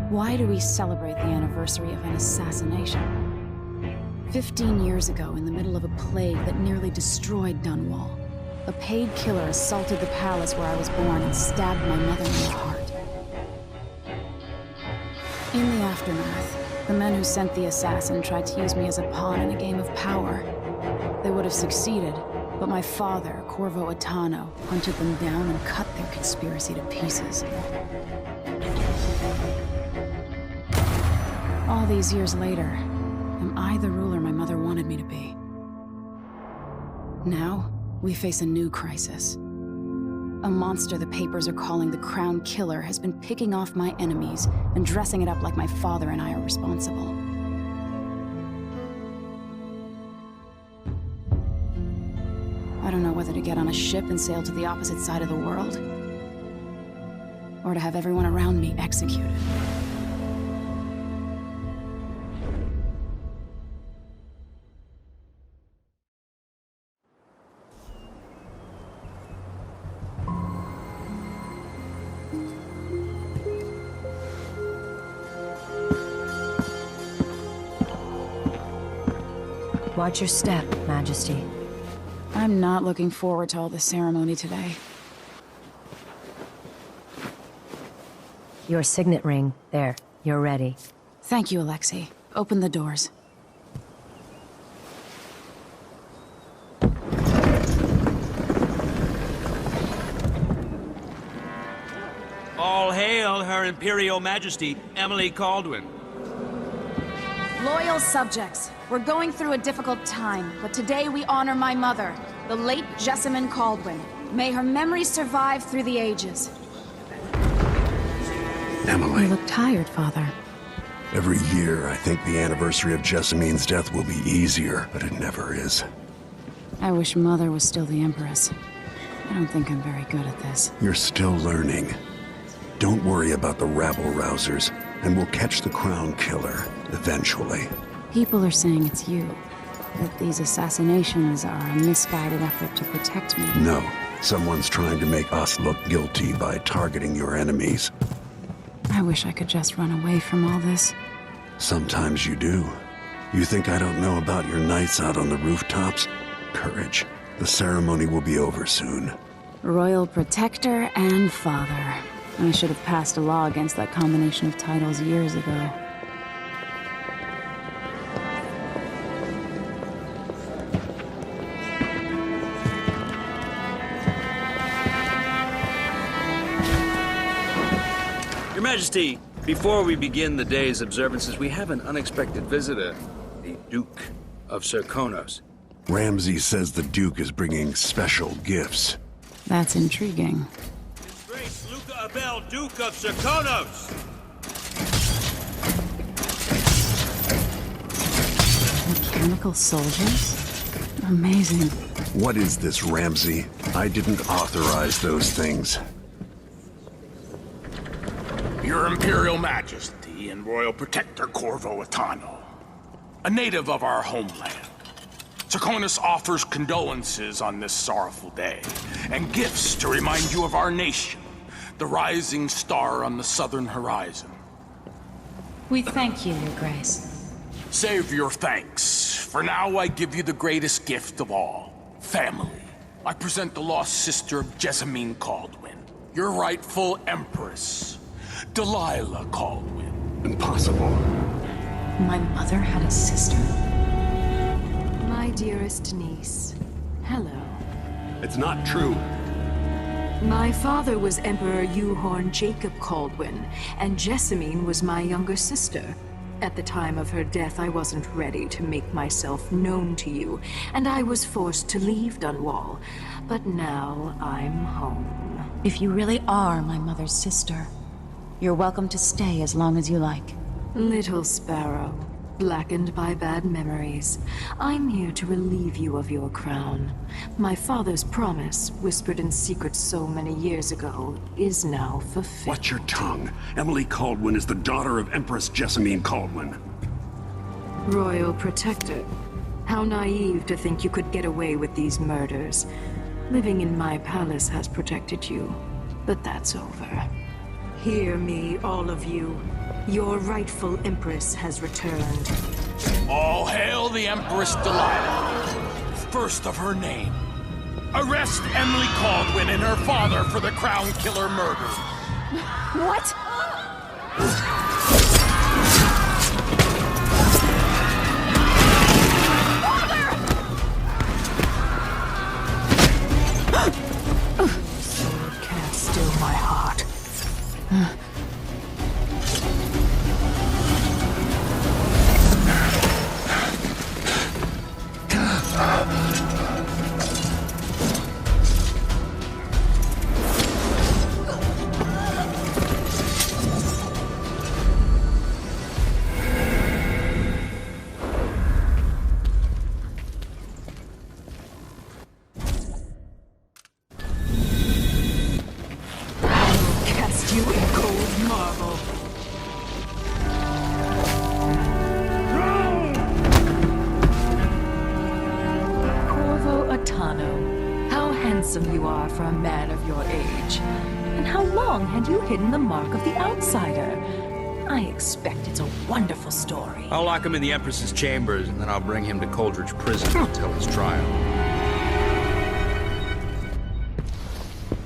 Why do we celebrate the anniversary of an assassination? 15 years ago, in the middle of a plague that nearly destroyed Dunwall, a paid killer assaulted the palace where I was born and stabbed my mother in the heart. In the aftermath, the men who sent the assassin tried to use me as a pawn in a game of power. They would have succeeded, but my father, Corvo Attano, hunted them down and cut their conspiracy to pieces. All these years later, am I the ruler my mother wanted me to be? Now, we face a new crisis. A monster the papers are calling the Crown Killer has been picking off my enemies and dressing it up like my father and I are responsible. I don't know whether to get on a ship and sail to the opposite side of the world, or to have everyone around me executed. Watch your step, Majesty. I'm not looking forward to all the ceremony today. Your signet ring. There. You're ready. Thank you, Alexei. Open the doors. All hail Her Imperial Majesty, Emily Caldwin. Loyal subjects, we're going through a difficult time, but today we honor my mother, the late Jessamine Caldwin. May her memory survive through the ages. Emily. You look tired, Father. Every year, I think the anniversary of Jessamine's death will be easier, but it never is. I wish Mother was still the Empress. I don't think I'm very good at this. You're still learning. Don't worry about the rabble-rousers, and we'll catch the Crown Killer, eventually. People are saying it's you. That these assassinations are a misguided effort to protect me. No. Someone's trying to make us look guilty by targeting your enemies. I wish I could just run away from all this. Sometimes you do. You think I don't know about your nights out on the rooftops? Courage. The ceremony will be over soon. Royal Protector and Father. I should have passed a law against that combination of titles years ago. Your Majesty, before we begin the day's observances, we have an unexpected visitor, the Duke of Serkonos. Ramsay says the Duke is bringing special gifts. That's intriguing. His Grace Luca Abel, Duke of Serkonos! Mechanical soldiers? Amazing. What is this, Ramsay? I didn't authorize those things. Your Imperial Majesty and Royal Protector Corvo Attano, a native of our homeland. Serkonos offers condolences on this sorrowful day, and gifts to remind you of our nation, the rising star on the southern horizon. We thank you, Your Grace. Save your thanks. For now, I give you the greatest gift of all, family. I present the lost sister of Jessamine Caldwin, your rightful Empress, Delilah Caldwin. Impossible. My mother had a sister? My dearest niece, hello. It's not true. My father was Emperor Euhorn Jacob Caldwin, and Jessamine was my younger sister. At the time of her death, I wasn't ready to make myself known to you, and I was forced to leave Dunwall. But now I'm home. If you really are my mother's sister, you're welcome to stay as long as you like. Little sparrow, blackened by bad memories, I'm here to relieve you of your crown. My father's promise, whispered in secret so many years ago, is now fulfilled. Watch your tongue. Emily Caldwin is the daughter of Empress Jessamine Caldwin. Royal Protector, how naive to think you could get away with these murders. Living in my palace has protected you, but that's over. Hear me, all of you. Your rightful Empress has returned. All hail the Empress Delilah, first of her name. Arrest Emily Caldwin and her father for the Crown Killer murder. What? Sword can't still my heart. Cast you in cold marble. Corvo Atano, how handsome you are for a man of your age. And how long had you hidden the mark of the outsider? I expect it's a wonderful story. I'll lock him in the Empress's chambers, and then I'll bring him to Coldridge Prison until his trial.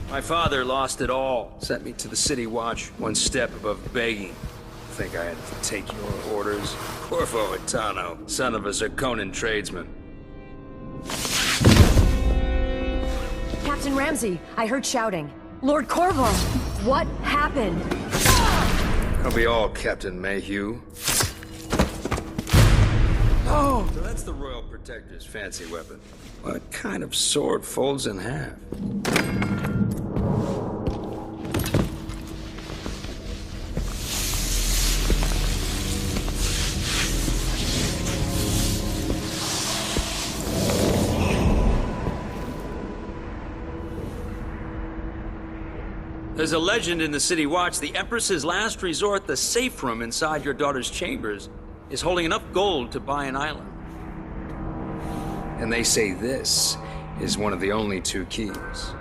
My father lost it all. Sent me to the City Watch, one step above begging. Think I had to take your orders? Corvo Atano, son of a Zirconan tradesman. Captain Ramsey, I heard shouting. Lord Corvo, what happened? That'll be all, Captain Mayhew. Oh! So that's the Royal Protector's fancy weapon. What kind of sword folds in half? There's a legend in the City Watch. The Empress's last resort, the safe room inside your daughter's chambers, is holding enough gold to buy an island. And they say this is one of the only two keys.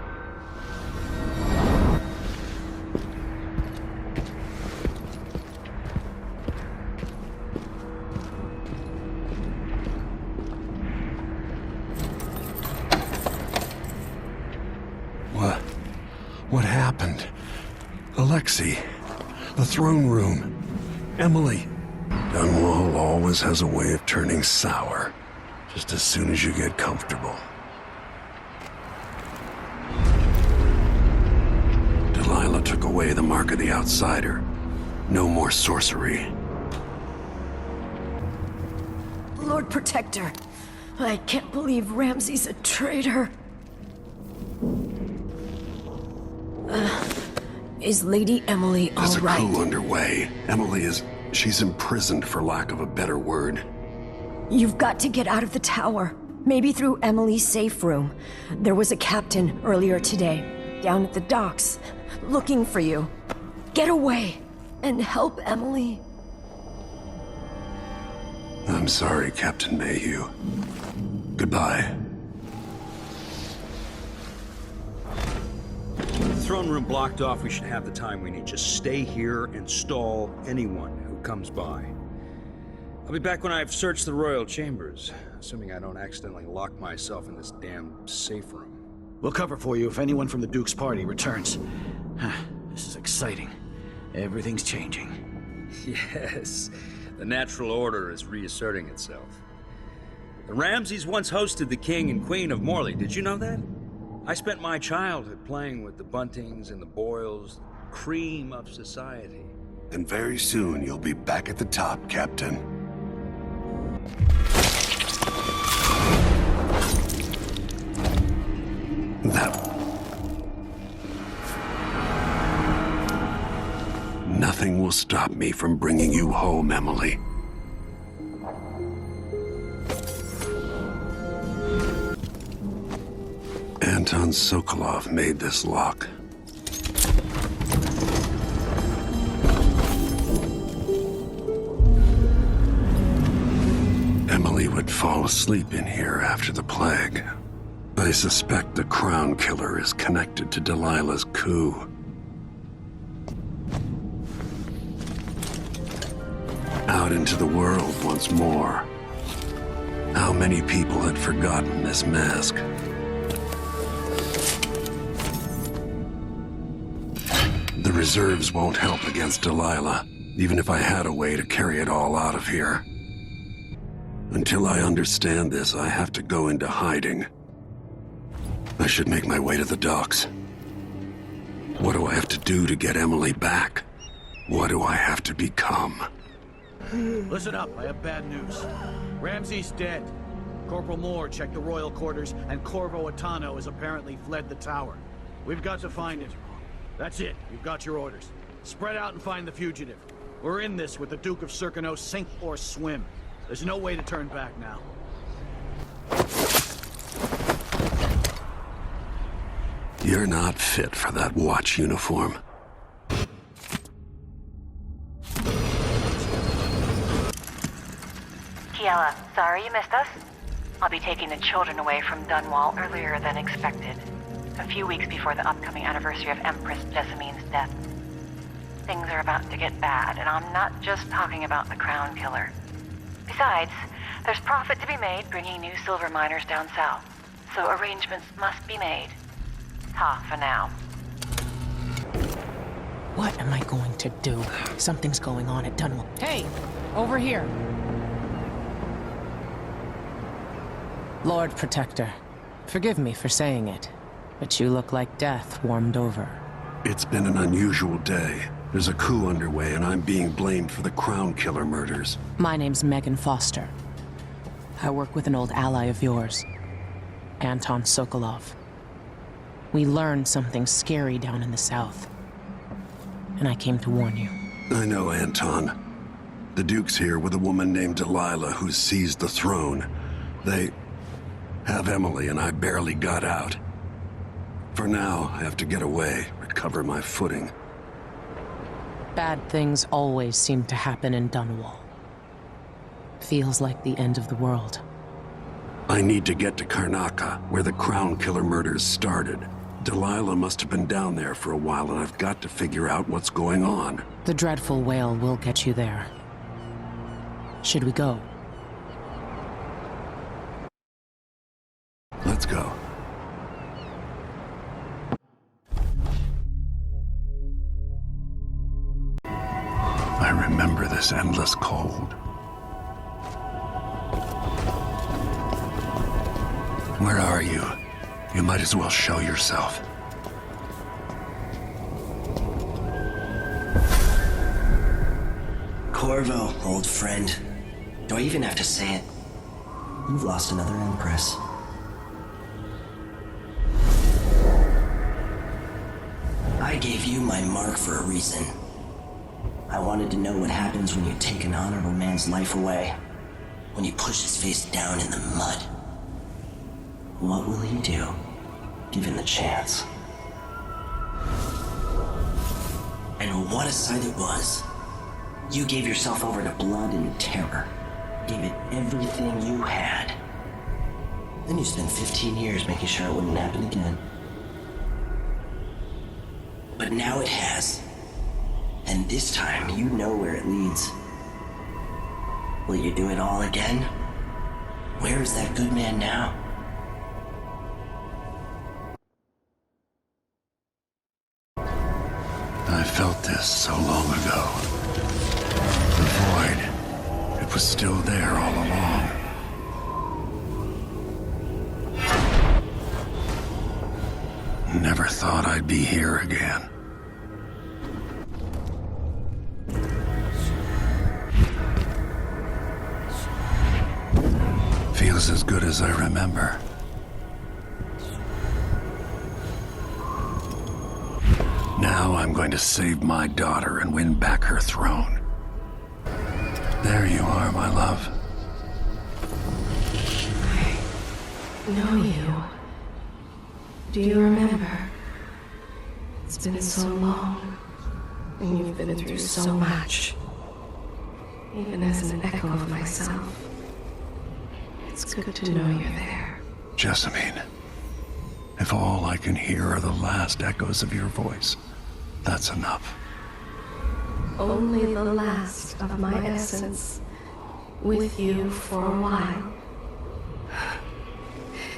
What happened? Alexei, the throne room, Emily. Dunwall always has a way of turning sour, just as soon as you get comfortable. Delilah took away the mark of the outsider. No more sorcery. Lord Protector, I can't believe Ramsey's a traitor. Is Lady Emily all There's a right? coup underway. She's imprisoned for lack of a better word. You've got to get out of the tower. Maybe through Emily's safe room. There was a captain earlier today, down at the docks, looking for you. Get away and help Emily. I'm sorry, Captain Mayhew. Goodbye. Throne room blocked off. We should have the time we need. Just stay here and stall anyone who comes by. I'll be back when I've searched the royal chambers, assuming I don't accidentally lock myself in this damn safe room. We'll cover for you if anyone from the Duke's party returns. This is exciting. Everything's changing. Yes, the natural order is reasserting itself. The Ramseys once hosted the King and Queen of Morley. Did you know that? I spent my childhood playing with the Buntings and the Boyles, cream of society. And very soon you'll be back at the top, Captain. Nothing will stop me from bringing you home, Emily. Anton Sokolov made this lock. Emily would fall asleep in here after the plague. I suspect the Crown Killer is connected to Delilah's coup. out into the world once more. How many people had forgotten this mask? The reserves won't help against Delilah, even if I had a way to carry it all out of here. Until I understand this, I have to go into hiding. I should make my way to the docks. What do I have to do to get Emily back? What do I have to become? Listen up, I have bad news. Ramsey's dead. Corporal Moore checked the royal quarters, and Corvo Atano has apparently fled the tower. We've got to find him. That's it, you've got your orders. Spread out and find the fugitive. We're in this with the Duke of Circano, sink or swim. There's no way to turn back now. You're not fit for that watch uniform. Kiela, sorry you missed us. I'll be taking the children away from Dunwall earlier than expected. A few weeks before the upcoming anniversary of Empress Jessamine's death. Things are about to get bad, and I'm not just talking about the Crown Killer. Besides, there's profit to be made bringing new silver miners down south, so arrangements must be made. Ta for now. What am I going to do? Something's going on at Dunwall. Hey! Over here! Lord Protector, forgive me for saying it, but you look like death warmed over. It's been an unusual day. There's a coup underway, and I'm being blamed for the Crown Killer murders. My name's Megan Foster. I work with an old ally of yours, Anton Sokolov. We learned something scary down in the south, and I came to warn you. I know, Anton. The Duke's here with a woman named Delilah who's seized the throne. They have Emily, and I barely got out. For now, I have to get away, recover my footing. Bad things always seem to happen in Dunwall. Feels like the end of the world. I need to get to Karnaca, where the Crown Killer murders started. Delilah must have been down there for a while, and I've got to figure out what's going on. The dreadful whale will get you there. Should we go? Let's go. I remember this endless cold. Where are you? You might as well show yourself. Corvo, old friend. Do I even have to say it? You've lost another Empress. I gave you my mark for a reason. I wanted to know what happens when you take an honorable man's life away. When you push his face down in the mud. What will you do, given the chance? And what a sight it was. You gave yourself over to blood and terror. Gave it everything you had. Then you spent 15 years making sure it wouldn't happen again. But now it has. And this time, you know where it leads. Will you do it all again? Where is that good man now? I felt this so long ago. The void. It was still there all along. Never thought I'd be here again. Feels as good as I remember. Now I'm going to save my daughter and win back her throne. There you are, my love. I know you. Do you remember? It's been so long, and you've been through so much. Even as an echo of myself, it's good to know you're there. Jessamine, if all I can hear are the last echoes of your voice, that's enough. only the last of my essence, with you for a while.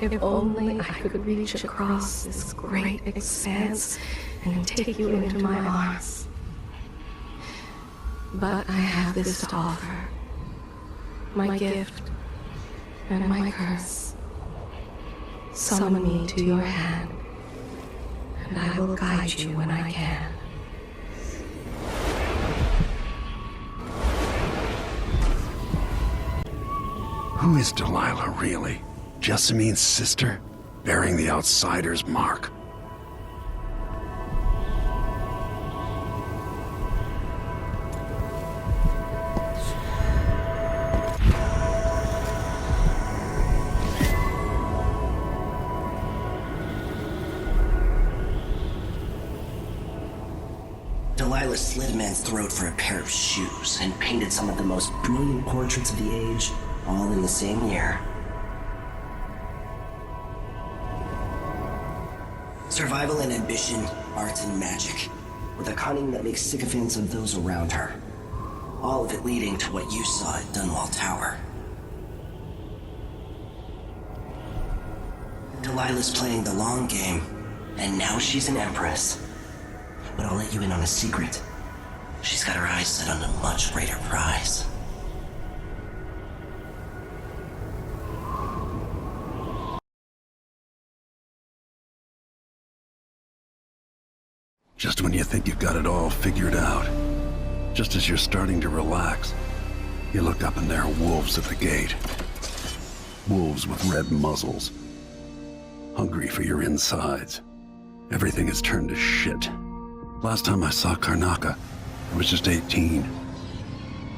If only I could reach across this great expanse and take you into my arms. But I have this to offer. My gift and my curse. Summon me to your hand, and I will guide you when I can. Who is Delilah, really? Jessamine's sister? Bearing the outsider's mark? Delilah slit a man's throat for a pair of shoes and painted some of the most brilliant portraits of the age, all in the same year. Survival and ambition, art and magic, with a cunning that makes sycophants of those around her. All of it leading to what you saw at Dunwall Tower. Delilah's playing the long game, and now she's an empress. But I'll let you in on a secret. She's got her eyes set on a much greater prize. Just when you think you've got it all figured out, just as you're starting to relax, you look up and there are wolves at the gate. Wolves with red muzzles. Hungry for your insides. Everything has turned to shit. Last time I saw Karnaca, I was just 18.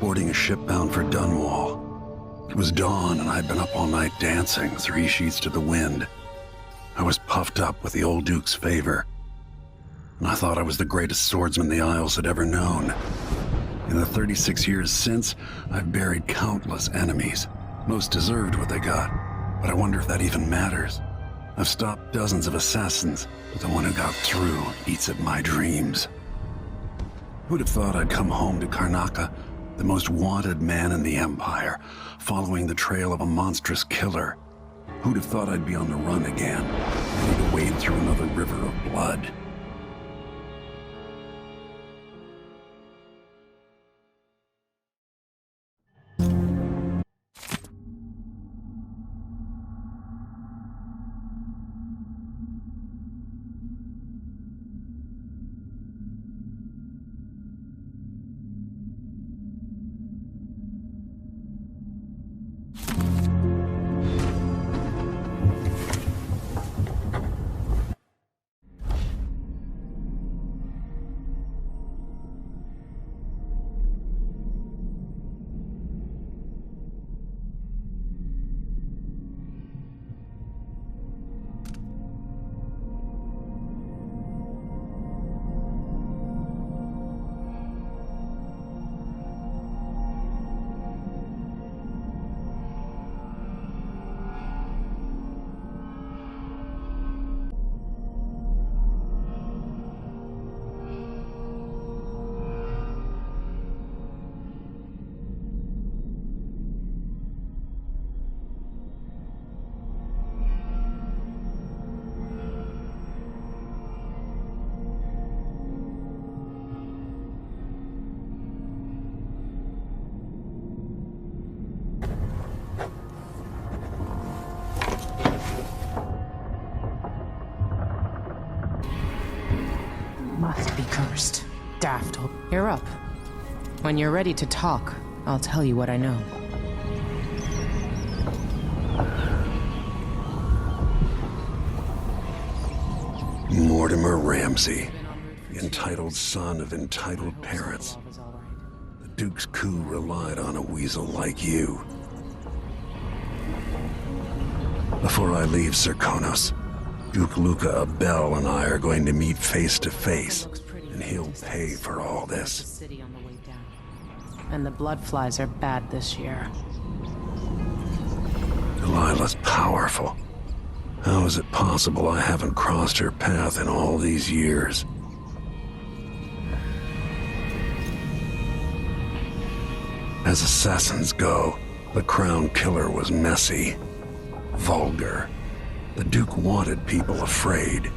Boarding a ship bound for Dunwall. It was dawn and I'd been up all night dancing, 3 sheets to the wind. I was puffed up with the old Duke's favor. And I thought I was the greatest swordsman the Isles had ever known. In the 36 years since, I've buried countless enemies. Most deserved what they got, but I wonder if that even matters. I've stopped dozens of assassins, but the one who got through eats at my dreams. Who'd have thought I'd come home to Karnaca, the most wanted man in the Empire, following the trail of a monstrous killer? Who'd have thought I'd be on the run again, ready to wade through another river of blood? Must be cursed. Daft. You're up. When you're ready to talk, I'll tell you what I know. Mortimer Ramsey, the entitled son of entitled parents. The Duke's coup relied on a weasel like you. Before I leave Serkonos, Duke Luca Abel and I are going to meet face to face, and he'll pay for all this. And the bloodflies are bad this year. Delilah's powerful. How is it possible I haven't crossed her path in all these years? As assassins go, the Crown Killer was messy, vulgar. The Duke wanted people afraid.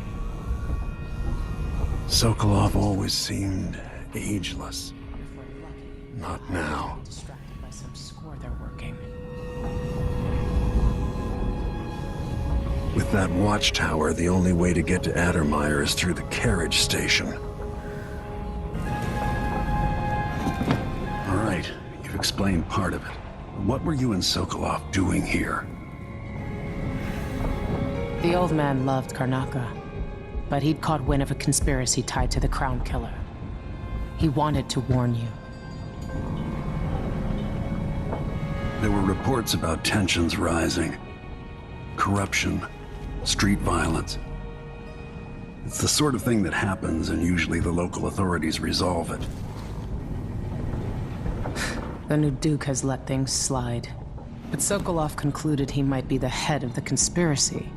Sokolov always seemed ageless. Not now. Distracted by some score they're working. With that watchtower, the only way to get to Addermeyer is through the carriage station. All right, you've explained part of it. What were you and Sokolov doing here? The old man loved Karnaca, but he'd caught wind of a conspiracy tied to the Crown Killer. He wanted to warn you. There were reports about tensions rising. Corruption, street violence. It's the sort of thing that happens, and usually the local authorities resolve it. The new Duke has let things slide, but Sokolov concluded he might be the head of the conspiracy.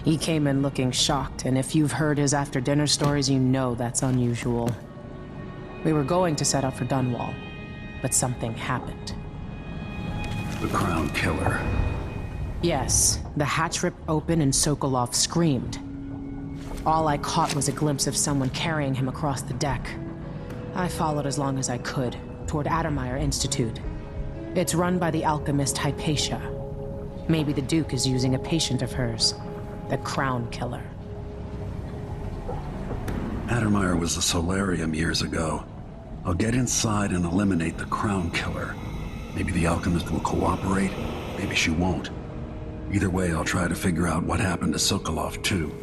He came in looking shocked, and if you've heard his after-dinner stories, you know that's unusual. We were going to set out for Dunwall, but something happened. The Crown Killer. Yes, the hatch ripped open and Sokolov screamed. All I caught was a glimpse of someone carrying him across the deck. I followed as long as I could, toward Addermeyer Institute. It's run by the alchemist Hypatia. Maybe the Duke is using a patient of hers, the Crown Killer. Addermeyer was a solarium years ago. I'll get inside and eliminate the Crown Killer. Maybe the alchemist will cooperate, maybe she won't. Either way, I'll try to figure out what happened to Sokolov, too.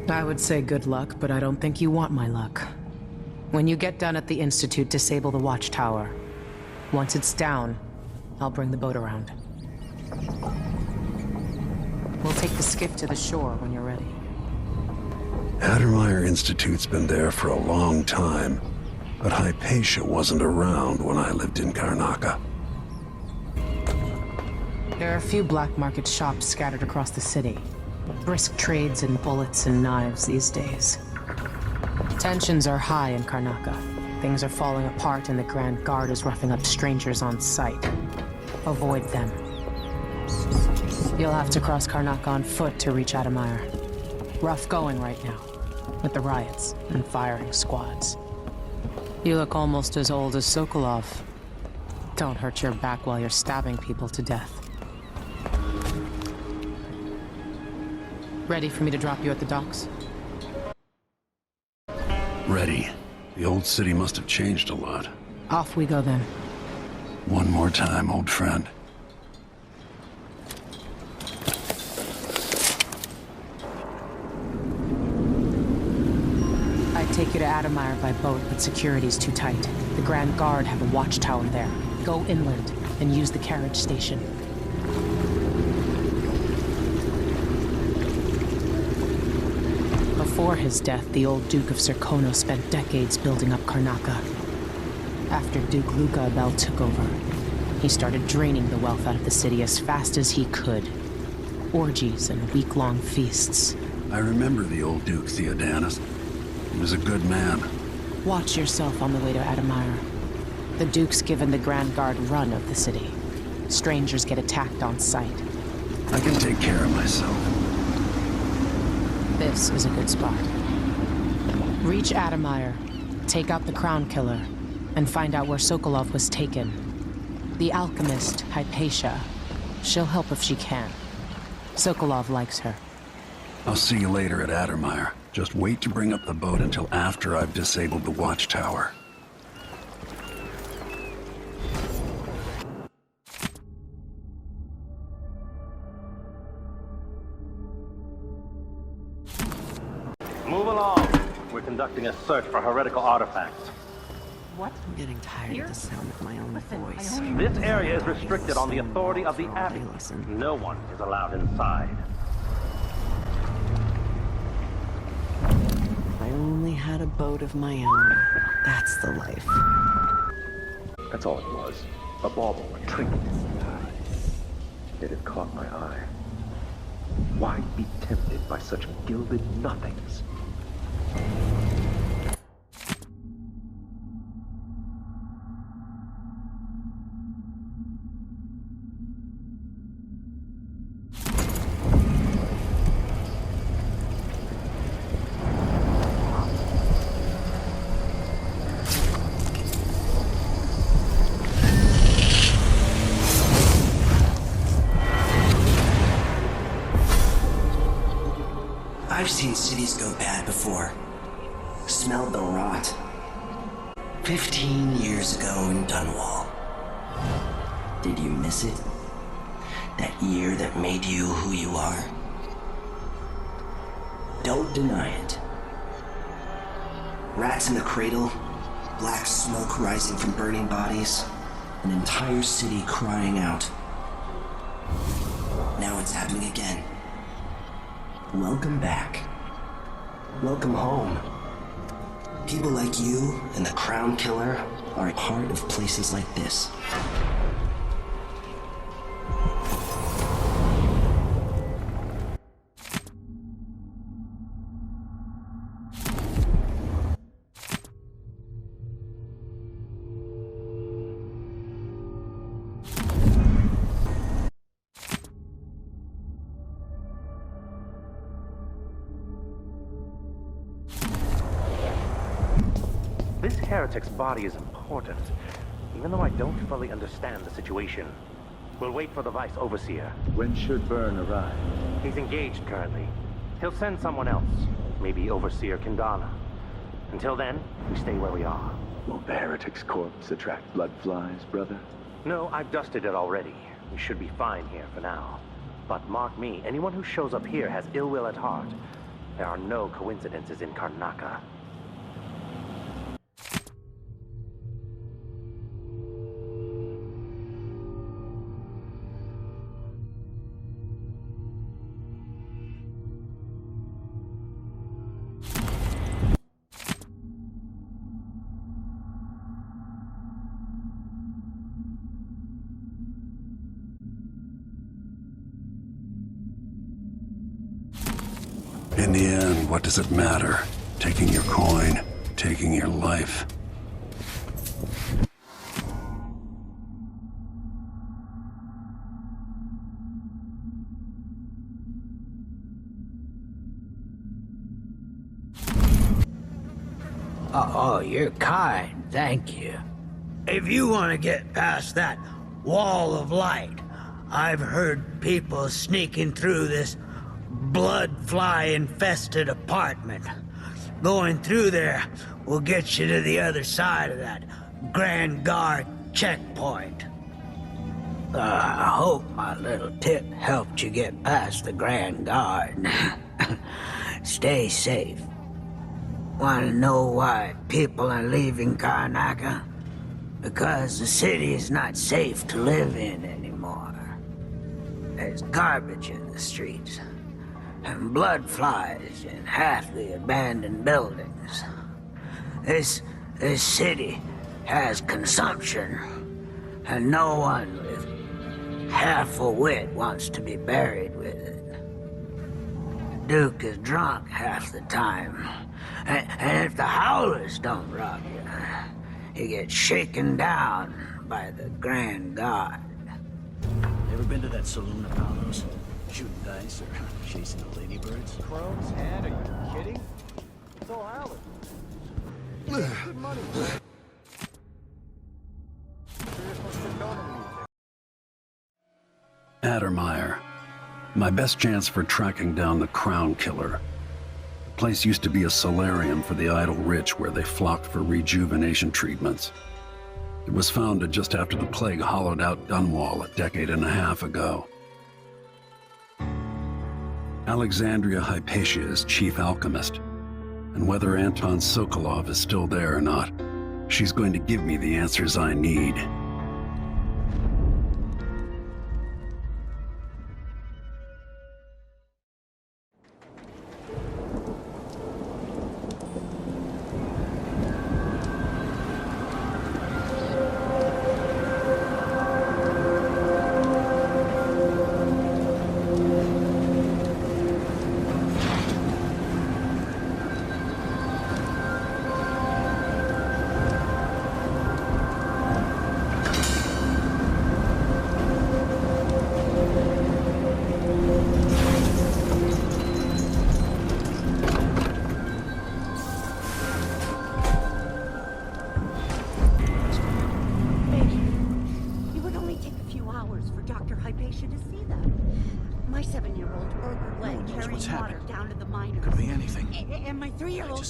I would say good luck, but I don't think you want my luck. When you get done at the Institute, disable the watchtower. Once it's down, I'll bring the boat around. We'll take the skiff to the shore when you're ready. Addermeyer Institute's been there for a long time, but Hypatia wasn't around when I lived in Karnaca. There are a few black market shops scattered across the city. Brisk trades in bullets and knives these days. Tensions are high in Karnaca. Things are falling apart and the Grand Guard is roughing up strangers on sight. Avoid them. You'll have to cross Karnaca on foot to reach Addermeyer. Rough going right now, with the riots and firing squads. You look almost as old as Sokolov. Don't hurt your back while you're stabbing people to death. Ready for me to drop you at the docks? Ready. The old city must have changed a lot. Off we go then. One more time, old friend. I'd take you to Addermeyer by boat, but security's too tight. The Grand Guard have a watchtower there. Go inland and use the carriage station. Before his death, the old Duke of Serkono spent decades building up Karnaca. After Duke Luca Abel took over, he started draining the wealth out of the city as fast as he could. Orgies and week-long feasts. I remember the old Duke Theodanis. He was a good man. Watch yourself on the way to Addermeyer. The Duke's given the Grand Guard run of the city. Strangers get attacked on sight. I can take care of myself. This is a good spot. Reach Addermeyer, take out the Crown Killer, and find out where Sokolov was taken. The alchemist, Hypatia. She'll help if she can. Sokolov likes her. I'll see you later at Addermeyer. Just wait to bring up the boat until after I've disabled the watchtower. Move along. We're conducting a search for heretical artifacts. What? I'm getting tired of the sound of my own voice. This area is restricted on the authority of the Abbey. No one is allowed inside. If I only had a boat of my own. That's the life. That's all it was. A bauble, a trinket. It had caught my eye. Why be tempted by such gilded nothings? I've seen cities go bad before. Smelled the rot. 15 years ago in Dunwall. Did you miss it? That year that made you who you are? Don't deny it. Rats in the cradle, black smoke rising from burning bodies, an entire city crying out. Now it's happening again. Welcome back. Welcome home. People like you and the Crown Killer are a part of places like this. This heretic's body is important, even though I don't fully understand the situation. We'll wait for the Vice Overseer. When should Byrne arrive? He's engaged currently. He'll send someone else, maybe Overseer Kendana. Until then, we stay where we are. Won't the heretic's corpse attract blood flies, brother? No, I've dusted it already. We should be fine here for now. But mark me, anyone who shows up here has ill will at heart. There are no coincidences in Karnaca. In the end, what does it matter? Taking your coin, taking your life. Oh, you're kind, thank you. If you want to get past that wall of light, I've heard people sneaking through this blood fly infested apartment. Going through there will get you to the other side of that Grand Guard checkpoint. I hope my little tip helped you get past the Grand Guard. Stay safe. Want to know why people are leaving Karnaca? Because the city is not safe to live in anymore. There's garbage in the streets, and blood flies in half the abandoned buildings. This city has consumption, and no one with half a wit wants to be buried with it. The Duke is drunk half the time, and if the Howlers don't rob you, he gets shaken down by the Grand Guard. Ever been to that saloon at Palos? Shooting dice or chasing the ladybirds? Chrome's head? Are you kidding? It's all Alan. Good money. Addermeyer. My best chance for tracking down the Crown Killer. The place used to be a solarium for the idle rich where they flocked for rejuvenation treatments. It was founded just after the plague hollowed out Dunwall a decade and a half ago. Alexandria Hypatia is chief alchemist, and whether Anton Sokolov is still there or not, she's going to give me the answers I need.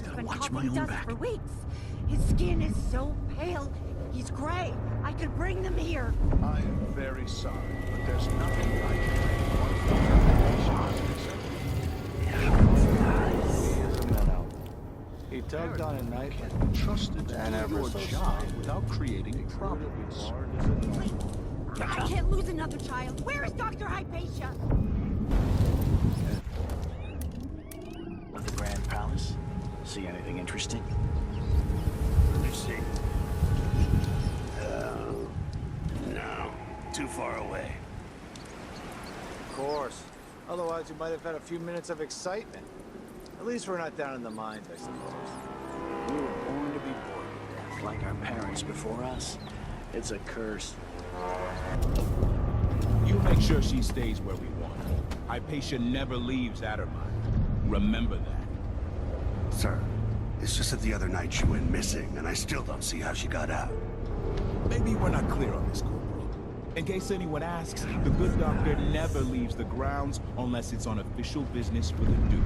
gotta been watch my coughing own dust back. for weeks. His skin is so pale. He's gray. I could bring them here. I am very sorry, but there's nothing I can do. He tugged on a knife and trusted to do your job without creating problems. I can't lose another child. Where is Dr. Hypatia? At the Grand Palace? See anything interesting? Let me see. No. Too far away. Of course. Otherwise, you might have had a few minutes of excitement. At least we're not down in the mines, I suppose. We were born to be bored to death, like our parents before us. It's a curse. You make sure she stays where we want her. Hypatia never leaves Addermine. Remember that. Sir, it's just that the other night she went missing, and I still don't see how she got out. Maybe we're not clear on this, Corporal. In case anyone asks, the good doctor never leaves the grounds unless it's on official business with the Duke.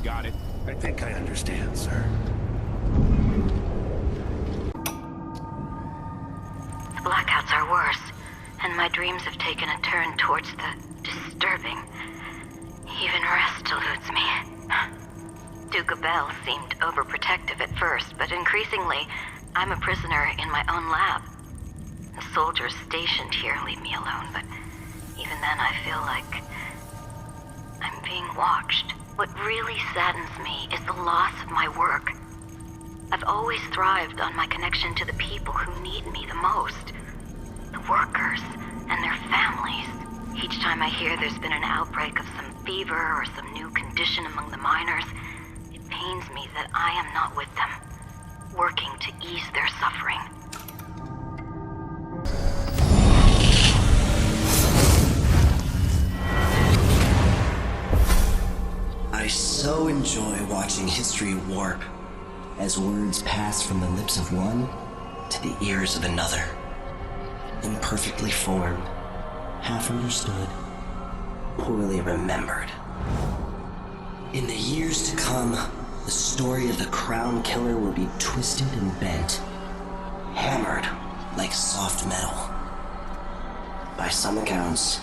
Got it? I think I understand, sir. The blackouts are worse, and my dreams have taken a turn towards the disturbing. Even rest eludes me. Duke Bell seemed overprotective at first, but increasingly, I'm a prisoner in my own lab. The soldiers stationed here leave me alone, but even then I feel like I'm being watched. What really saddens me is the loss of my work. I've always thrived on my connection to the people who need me the most. The workers and their families. Each time I hear there's been an outbreak of some fever or some new condition among the miners, it pains me that I am not with them, working to ease their suffering. I so enjoy watching history warp as words pass from the lips of one to the ears of another. Imperfectly formed, half understood, poorly remembered. In the years to come, the story of the Crown Killer will be twisted and bent, hammered like soft metal. By some accounts,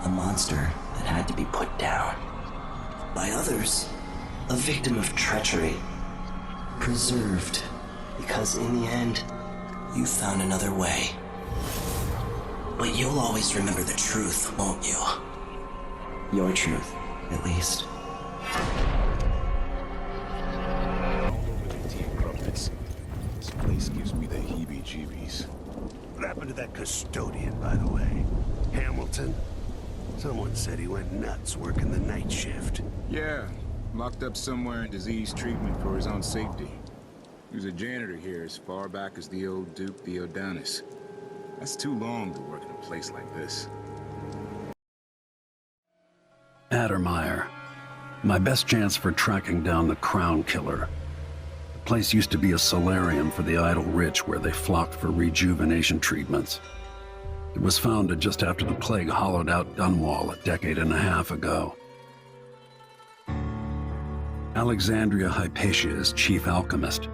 a monster that had to be put down. By others, a victim of treachery, preserved because in the end, you found another way. But you'll always remember the truth, won't you? Your truth, at least. All over the tea and crumpets. This place gives me the heebie-jeebies. What happened to that custodian, by the way? Hamilton? Someone said he went nuts working the night shift. Yeah, locked up somewhere in disease treatment for his own safety. He was a janitor here as far back as the old Duke Theodonis. That's too long to work in a place like this. Addermire. My best chance for tracking down the Crown Killer. The place used to be a solarium for the idle rich where they flocked for rejuvenation treatments. It was founded just after the plague hollowed out Dunwall a decade and a half ago. Alexandria Hypatia is chief alchemist,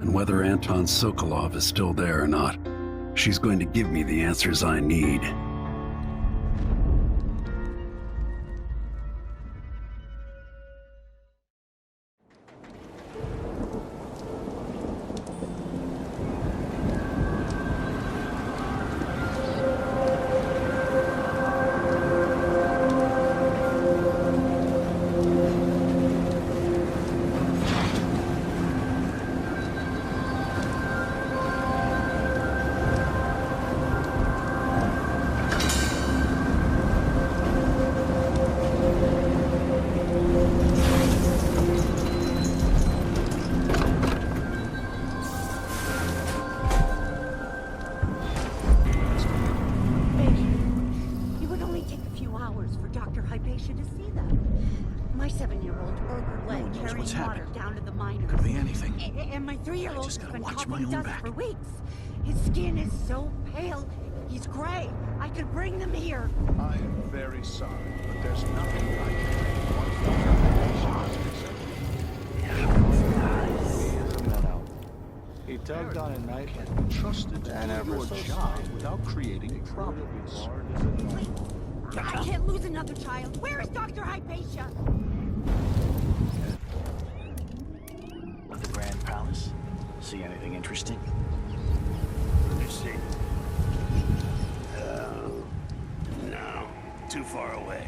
and whether Anton Sokolov is still there or not, she's going to give me the answers I need. For weeks. His skin is so pale. He's gray. I could bring them here. I am very sorry, but there's nothing I can do. tugged on it, right? Trusted to do your job without creating problems. I can't lose another child. Where is Dr. Hypatia? At the Grand Palace? See anything interesting? Let me see. No. Too far away.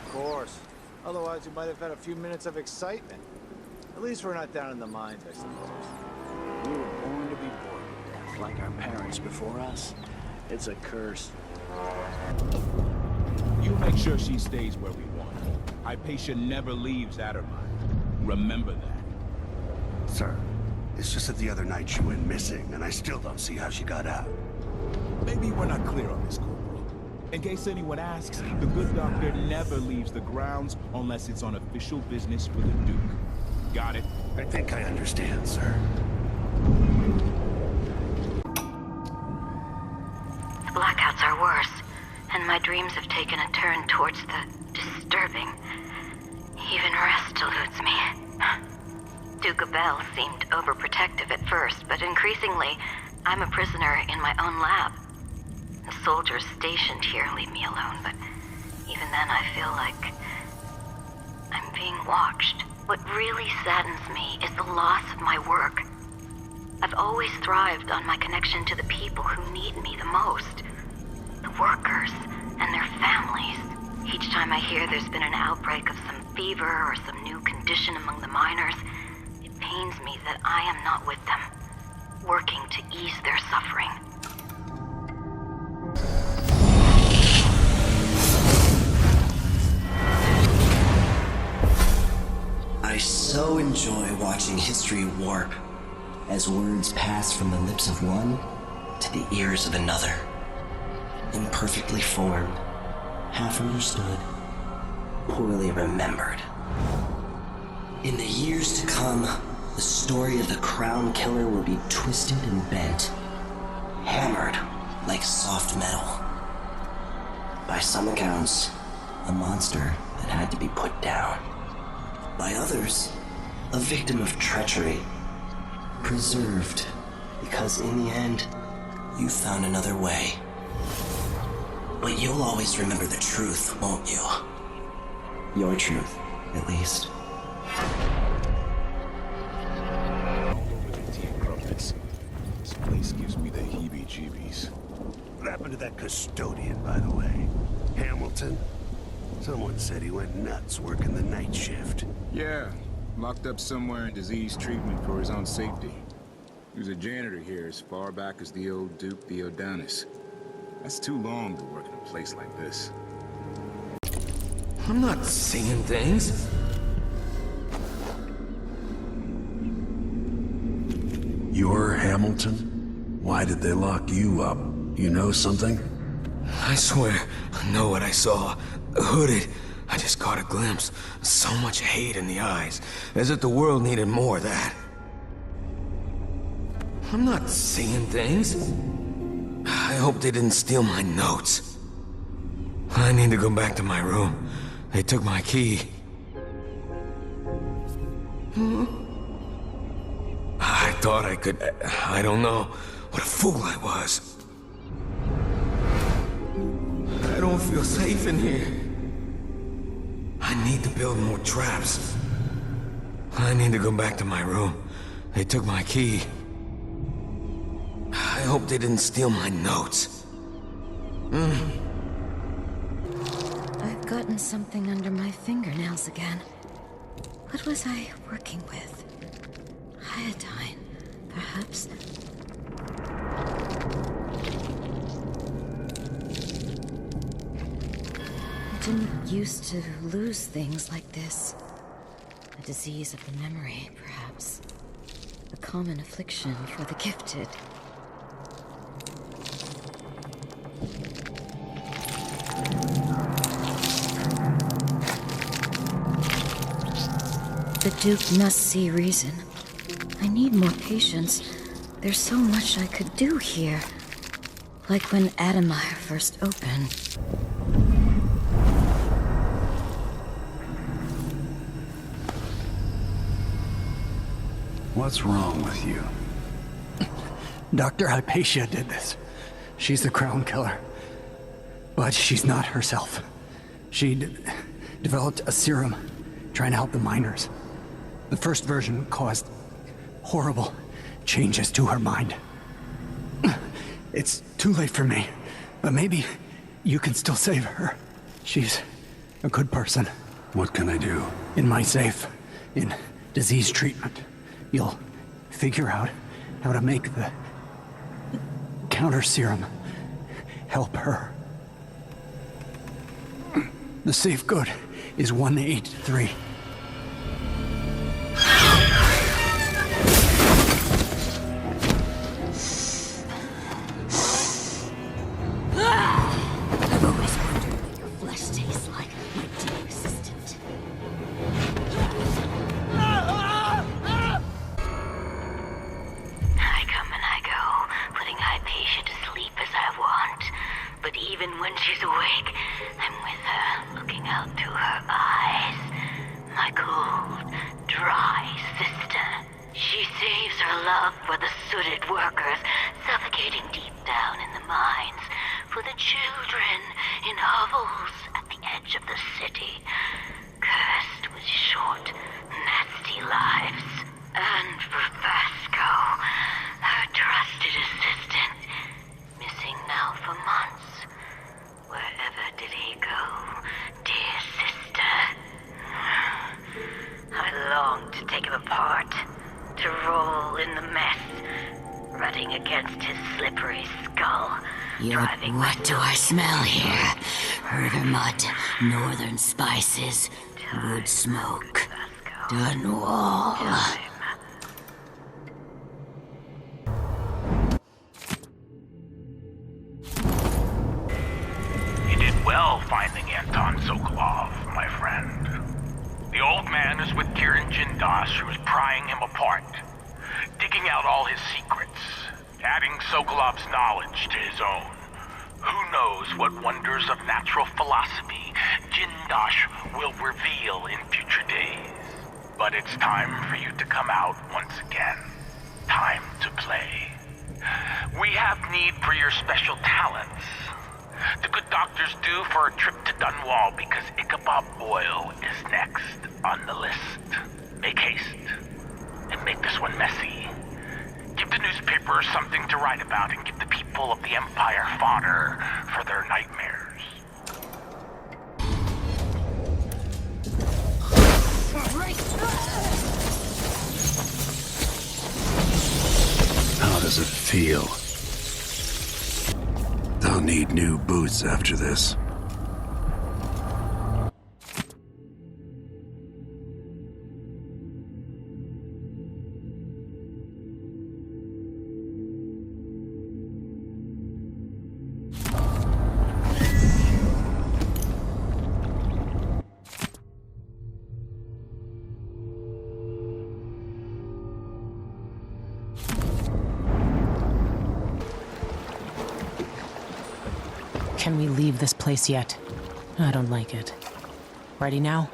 Of course. Otherwise, you might have had a few minutes of excitement. At least we're not down in the mines, I suppose. We were born to be bored to death, like our parents before us. It's a curse. You make sure she stays where we want her. Hypatia never leaves Addermine. Remember that. Sir, it's just that the other night she went missing, and I still don't see how she got out. Maybe we're not clear on this, Corporal. In case anyone asks, the good doctor never leaves the grounds unless it's on official business for the Duke. Got it? I think I understand, sir. The blackouts are worse, and my dreams have taken a turn towards the disturbing. Even rest eludes me. Duke Bell seemed overprotective at first, but increasingly, I'm a prisoner in my own lab. The soldiers stationed here leave me alone, but even then I feel like I'm being watched. What really saddens me is the loss of my work. I've always thrived on my connection to the people who need me the most. The workers and their families. Each time I hear there's been an outbreak of some fever or some new condition among the miners, it pains me that I am not with them, working to ease their suffering. I so enjoy watching history warp as words pass from the lips of one to the ears of another. Imperfectly formed, half understood, poorly remembered. In the years to come, the story of the Crown Killer will be twisted and bent, hammered like soft metal. By some accounts, a monster that had to be put down. By others, a victim of treachery, preserved because in the end, you found another way. But you'll always remember the truth, won't you? Your truth, at least. All over the tea crumpets. This place gives me the heebie-jeebies. What happened to that custodian, by the way? Hamilton? Someone said he went nuts working the night shift. Yeah, locked up somewhere in disease treatment for his own safety. He was a janitor here as far back as the old Duke Theodonis. That's too long to work in a place like this. I'm not seeing things. You're Hamilton? Why did they lock you up? You know something? I swear, I know what I saw. Hooded. I just caught a glimpse. So much hate in the eyes. As if the world needed more of that. I'm not seeing things. I hope they didn't steal my notes. I need to go back to my room. They took my key. I thought I could... I don't know. What a fool I was. I don't feel safe in here. I need to build more traps. I need to go back to my room. They took my key. I hope they didn't steal my notes. I've gotten something under my fingernails again. What was I working with? Iodine, perhaps? I didn't used to lose things like this. A disease of the memory, perhaps. A common affliction for the gifted. The Duke must see reason. I need more patience. There's so much I could do here. Like when Adamire first opened. What's wrong with you? Dr. Hypatia did this. She's the crown killer. But she's not herself. She developed a serum trying to help the miners. The first version caused horrible changes to her mind. It's too late for me, but maybe you can still save her. She's a good person. What can I do? In my safe, in disease treatment, you'll figure out how to make the counter serum help her. The safe code is 183. I've always wondered what your flesh tastes like, my dear assistant. I come and I go, putting Hypatia to sleep as I want. But even when she's awake, I'm with her, looking out through her eyes. My cold, dry sister. She saves her love for the sooted workers, suffocating deep down in the mines. For the children in hovels at the edge of the city, cursed with short, nasty lives. And for Vasco, her trusted assistant, missing now for months. Wherever did he go, dear sister? I long to take him apart, to roll in the mess, rutting against his slippery skull. What do I smell here? Herder mud, northern spices, wood smoke, Dunwall. You did well finding Anton Sokolov, my friend. The old man is with Kirin Jindosh, who's prying him apart, digging out all his secrets, adding Sokolov's knowledge to his own. Who knows what wonders of natural philosophy Jindosh will reveal in future days. But it's time for you to come out once again. Time to play. We have need for your special talents. The good doctor's due for a trip to Dunwall because Ichabod Boyle is next on the list. Make haste, and make this one messy. Give the newspapers something to write about and give the people of the Empire fodder for their nightmares. How does it feel? I'll need new boots after this. Can we leave this place yet? I don't like it. Ready now?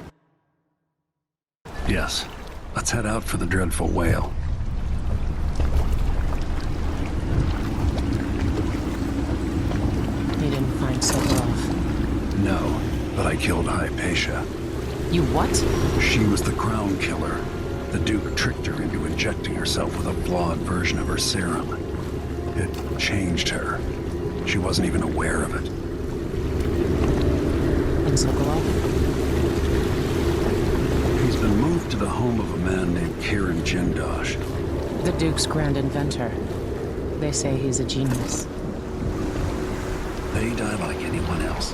Yes. Let's head out for the dreadful whale. You didn't find Sokolov? No, but I killed Hypatia. You what? She was the crown killer. The Duke tricked her into injecting herself with a flawed version of her serum. It changed her. She wasn't even aware of it. And Sokolov? He's been moved to the home of a man named Kirin Jindosh. The Duke's grand inventor. They say he's a genius. They die like anyone else.